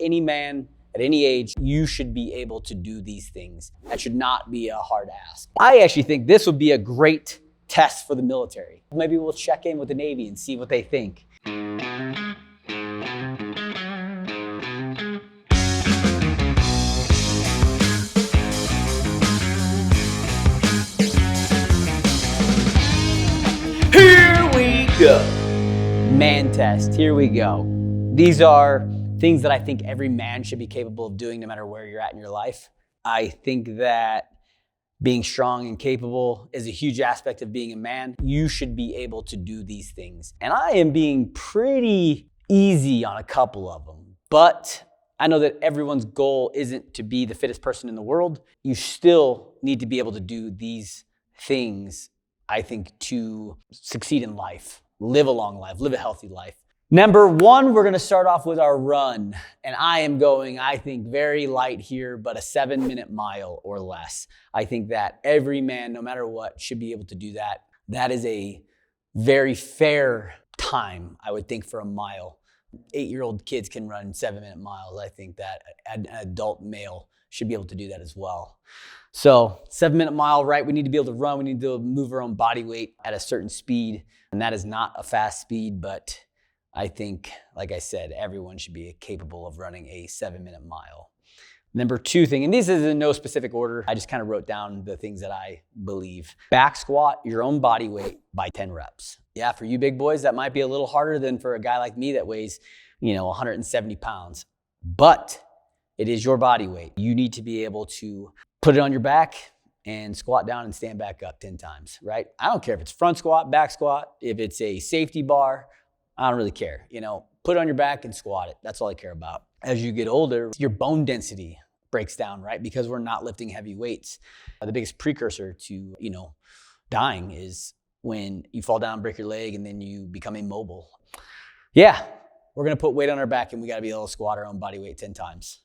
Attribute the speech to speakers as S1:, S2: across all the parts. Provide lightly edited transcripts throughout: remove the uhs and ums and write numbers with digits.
S1: any man at any age, you should be able to do these things. That should not be a hard ask. I actually think this would be a great test for the military. Maybe we'll check in with the Navy and see what they think. Here we go. Man test, here we go. These are things that I think every man should be capable of doing no matter where you're at in your life. I think that being strong and capable is a huge aspect of being a man. You should be able to do these things. And I am being pretty easy on a couple of them, but I know that everyone's goal isn't to be the fittest person in the world. You still need to be able to do these things, I think, to succeed in life, live a long life, live a healthy life. Number one, we're gonna start off with our run. And I am going, I think, very light here, but a 7-minute mile or less. I think that every man, no matter what, should be able to do that. That is a very fair time, I would think, for a mile. 8-year-old kids can run 7-minute miles. I think that an adult male should be able to do that as well. So 7-minute mile, right? We need to be able to run. We need to move our own body weight at a certain speed. And that is not a fast speed, but I think, like I said, everyone should be capable of running a 7-minute mile. Number two thing, and this is in no specific order, I just kind of wrote down the things that I believe. Back squat your own body weight by 10 reps. Yeah, for you big boys, that might be a little harder than for a guy like me that weighs, 170 pounds. But it is your body weight. You need to be able to put it on your back and squat down and stand back up 10 times, right? I don't care if it's front squat, back squat, if it's a safety bar, I don't really care. Put it on your back and squat it. That's all I care about. As you get older, your bone density breaks down, right? Because we're not lifting heavy weights. The biggest precursor to, dying is when you fall down, break your leg, and then you become immobile. Yeah, we're gonna put weight on our back and we gotta be able to squat our own body weight 10 times.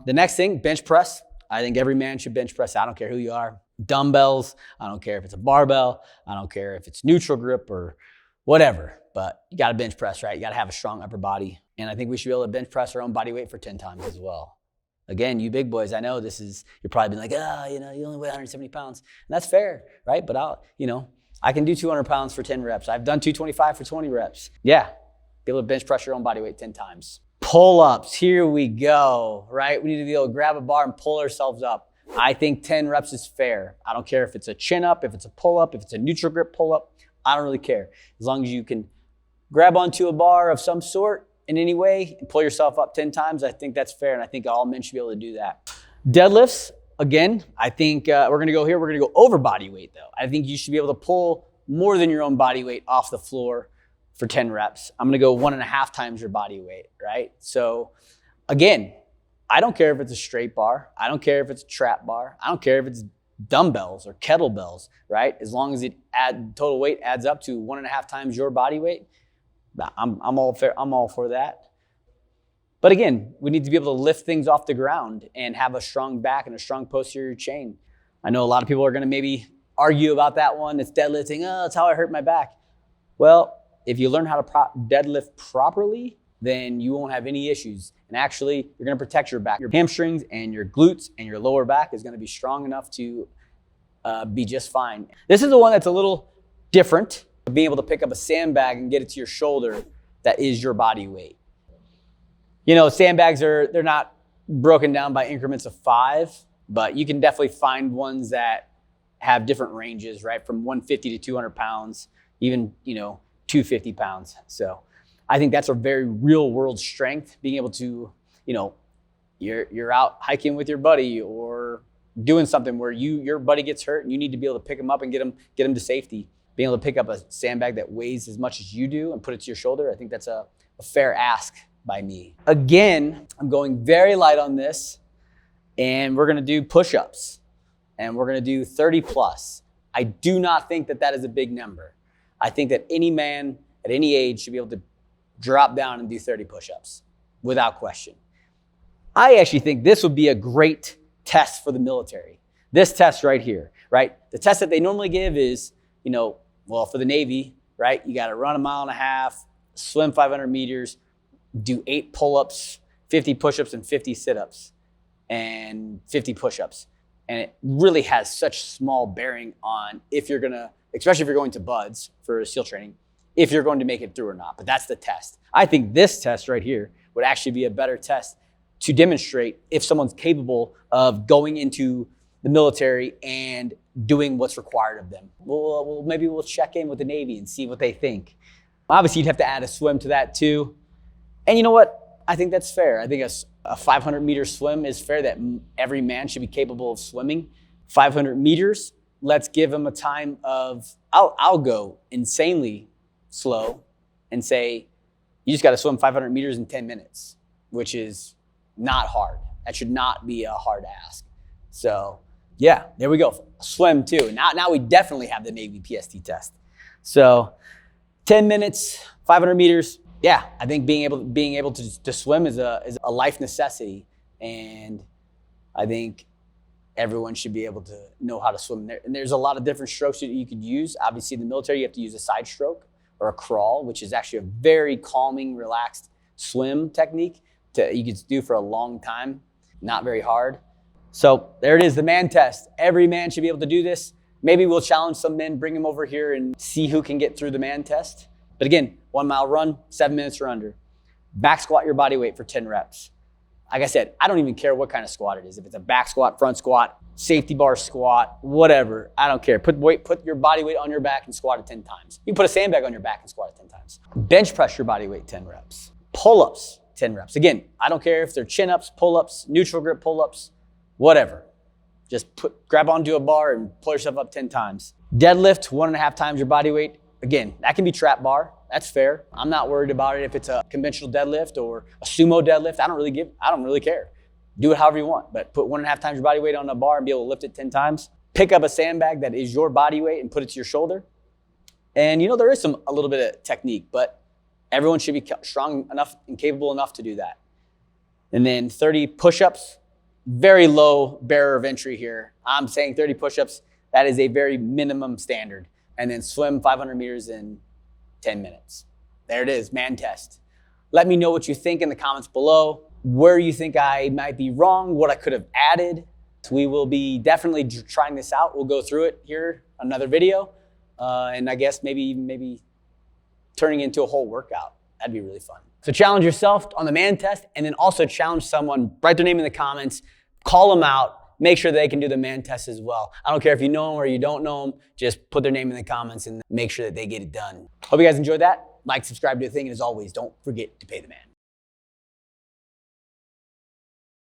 S1: The next thing, bench press. I think every man should bench press. I don't care who you are. Dumbbells, I don't care if it's a barbell. I don't care if it's neutral grip or whatever, but you gotta bench press, right? You gotta have a strong upper body. And I think we should be able to bench press our own body weight for 10 times as well. Again, you big boys, I know you're probably being like, you only weigh 170 pounds. And that's fair, right? But I can do 200 pounds for 10 reps. I've done 225 for 20 reps. Yeah, be able to bench press your own body weight 10 times. Pull-ups, here we go, right? We need to be able to grab a bar and pull ourselves up. I think 10 reps is fair. I don't care if it's a chin up, if it's a pull-up, if it's a neutral grip pull-up. I don't really care. As long as you can grab onto a bar of some sort in any way and pull yourself up 10 times, I think that's fair. And I think all men should be able to do that. Deadlifts, again, I think we're gonna go here. We're gonna go over body weight though. I think you should be able to pull more than your own body weight off the floor for 10 reps. I'm gonna go 1.5 times your body weight, right? So again, I don't care if it's a straight bar. I don't care if it's a trap bar. I don't care if it's dumbbells or kettlebells, right? As long as total weight adds up to 1.5 times your body weight, I'm all for that. But again, we need to be able to lift things off the ground and have a strong back and a strong posterior chain. I know a lot of people are gonna maybe argue about that one. It's deadlifting, that's how I hurt my back. Well, if you learn how to deadlift properly, then you won't have any issues. And actually, you're gonna protect your back. Your hamstrings and your glutes and your lower back is gonna be strong enough to be just fine. This is the one that's a little different. Being able to pick up a sandbag and get it to your shoulder that is your body weight. Sandbags they're not broken down by increments of 5, but you can definitely find ones that have different ranges, right? From 150 to 200 pounds, even, 250 pounds. So I think that's a very real world strength, being able to, you're out hiking with your buddy or doing something where your buddy gets hurt and you need to be able to pick him up and get him to safety. Being able to pick up a sandbag that weighs as much as you do and put it to your shoulder, I think that's a fair ask by me. Again, I'm going very light on this, and we're gonna do push-ups, and we're gonna do 30 plus. I do not think that is a big number. I think that any man at any age should be able to drop down and do 30 push-ups without question. I actually think this would be a great test for the military. This test right here, right? The test that they normally give is, for the Navy, right? You got to run 1.5 miles, swim 500 meters, do 8 pull-ups 50 push-ups and 50 sit-ups and 50 push-ups. And it really has such small bearing on if you're gonna, especially if you're going to buds for SEAL training, if you're going to make it through or not. But that's the test. I think this test right here would actually be a better test to demonstrate if someone's capable of going into the military and doing what's required of them. Maybe we'll check in with the Navy and see what they think. Obviously, you'd have to add a swim to that too. And you know what? I think that's fair. I think a 500-meter swim is fair, that every man should be capable of swimming 500 meters. Let's give them a time of, I'll go insanely slow and say, you just got to swim 500 meters in 10 minutes, which is not hard. That should not be a hard ask. So yeah, there we go. Swim too. Now we definitely have the Navy PST test. So 10 minutes, 500 meters. Yeah, I think being able to swim is a life necessity, and I think everyone should be able to know how to swim. And there's a lot of different strokes that you could use. Obviously, in the military, you have to use a side stroke or a crawl, which is actually a very calming, relaxed swim technique you can do for a long time, not very hard. So there it is, the man test. Every man should be able to do this. Maybe we'll challenge some men, bring them over here and see who can get through the man test. But again, 1 mile run, 7 minutes or under. Back squat your body weight for 10 reps. Like I said, I don't even care what kind of squat it is. If it's a back squat, front squat, safety bar squat, whatever, I don't care. Put your body weight on your back and squat it 10 times. You can put a sandbag on your back and squat it 10 times. Bench press your body weight 10 reps. Pull-ups, 10 reps. Again, I don't care if they're chin-ups, pull-ups, neutral grip pull-ups, whatever. Just grab onto a bar and pull yourself up 10 times. Deadlift, 1.5 times your body weight. Again, that can be trap bar. That's fair. I'm not worried about it if it's a conventional deadlift or a sumo deadlift. I don't really care. Do it however you want, but put 1.5 times your body weight on a bar and be able to lift it 10 times. Pick up a sandbag that is your body weight and put it to your shoulder. And you know, there is a little bit of technique, but everyone should be strong enough and capable enough to do that. And then 30 push-ups, very low barrier of entry here. I'm saying 30 push-ups, that is a very minimum standard. And then swim 500 meters in 10 minutes. There it is, man test. Let me know what you think in the comments below, where you think I might be wrong, what I could have added. We will be definitely trying this out. We'll go through it here, another video. And I guess maybe turning into a whole workout. That'd be really fun. So challenge yourself on the man test, and then also challenge someone, write their name in the comments, call them out, make sure they can do the man test as well. I don't care if you know them or you don't know them, just put their name in the comments and make sure that they get it done. Hope you guys enjoyed that. Like, subscribe to the thing, and as always, don't forget to pay the man.